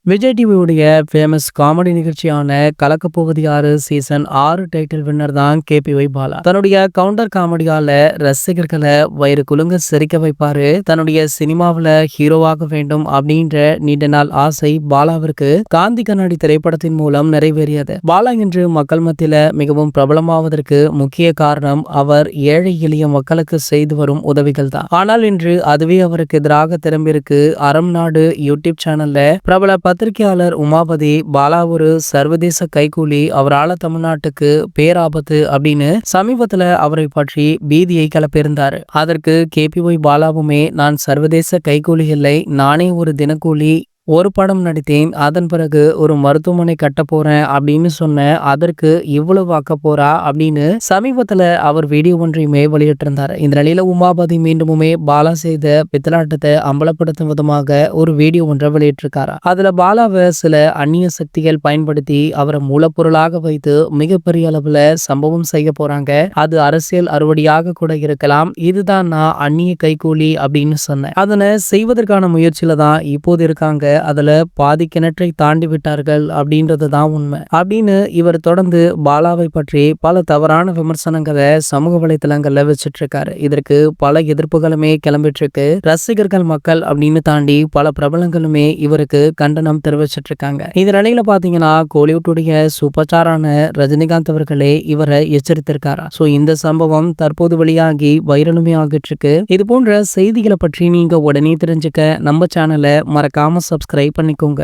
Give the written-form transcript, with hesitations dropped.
Vijay டிவியுடைய famous comedy நிகழ்ச்சியான கலக்கப்போவது யாரு season 6 title winner தான் கேபிஒய் பாலா. தன்னுடைய கவுண்டர் காமெடியால ரசிகர்களை வயிறு குலுங்க சிரிக்க வைப்பாரு. தன்னுடைய சினிமாவில் ஹீரோவாக வேண்டும் அப்படின்ற நீண்ட நாள் ஆசை பாலாவிற்கு காந்தி கண்ணாடி திரைப்படத்தின் மூலம் நிறைவேறியது. பாலா இன்று மக்கள் மத்தியில மிகவும் பிரபலமாவதற்கு முக்கிய காரணம் அவர் ஏழை எளிய மக்களுக்கு செய்து வரும் உதவிகள் தான். ஆனால் இன்று அதுவே அவருக்கு எதிராக திரும்பியிருக்கு. அறம் நாடு யூடியூப் சேனல்ல பிரபல பத்திரிகையாளர் உமாபதி பாலா ஒரு சர்வதேச கைகூலி, அவரால் தமிழ்நாட்டுக்கு பேராபத்து அப்படின்னு சமீபத்துல அவரை பற்றி பீதியை கிளப்பியிருந்தாரு. அதற்கு கேபிஒய் பாலாவுமே, நான் சர்வதேச கைகூலி இல்லை, நானே ஒரு தினக்கூலி, ஒரு படம் நடித்தேன், அதன் பிறகு ஒரு மருத்துவமனை கட்ட போறேன் அப்படின்னு சொன்ன, அதற்கு இவ்வளவு ஆக்க போறா அப்படின்னு சமீபத்துல அவர் வீடியோ ஒன்றையுமே வெளியிட்டிருந்தார். இந்த நிலையில உமாபதி மீண்டுமே பாலா செய்த பித்தலாட்டத்தை அம்பலப்படுத்தும் விதமாக ஒரு வீடியோ ஒன்றை வெளியிட்டிருக்காரு. அதுல பாலாவை சில அந்நிய சக்திகள் பயன்படுத்தி அவரை மூலப்பொருளாக வைத்து மிகப்பெரிய அளவுல சம்பவம் செய்ய போறாங்க. அது அரசியல் அறுவடையாக கூட இருக்கலாம். இதுதான் நான் அந்நிய கைகூலி அப்படின்னு சொன்னேன். அதனை செய்வதற்கான முயற்சியில தான் இப்போது இருக்காங்க. அதுல பாதி கிணற்றை தாண்டி விட்டார்கள் அப்படின்றது தான் உண்மை அப்படின்னு இவர் தொடர்ந்து பாலாவை பற்றி பல தவறான விமர்சனங்களை சமூக வலைதளங்கள்ல வச்சிட்டு இருக்காரு. இதற்கு பல எதிர்ப்புகளுமே கிளம்பிட்டு இருக்கு. ரசிகர்கள், மக்கள் அப்படின்னு தாண்டி பல பிரபலங்களுமே இவருக்கு கண்டனம் தெரிவிச்சிட்டு இருக்காங்க. இந்த நிலையில பாத்தீங்கன்னா கோலிவுட்டுடைய சூப்பர் ஸ்டாரான ரஜினிகாந்த் அவர்களே இவரை எச்சரித்திருக்காரா. சோ இந்த சம்பவம் தற்போது வெளியாகி வைரலுமே ஆகிட்டு இருக்கு. இது போன்ற செய்திகளை பற்றி நீங்க உடனே தெரிஞ்சுக்க நம்ம சேனலை மறக்காம சப்ஸ்கிரைப் பண்ணிக்கோங்க.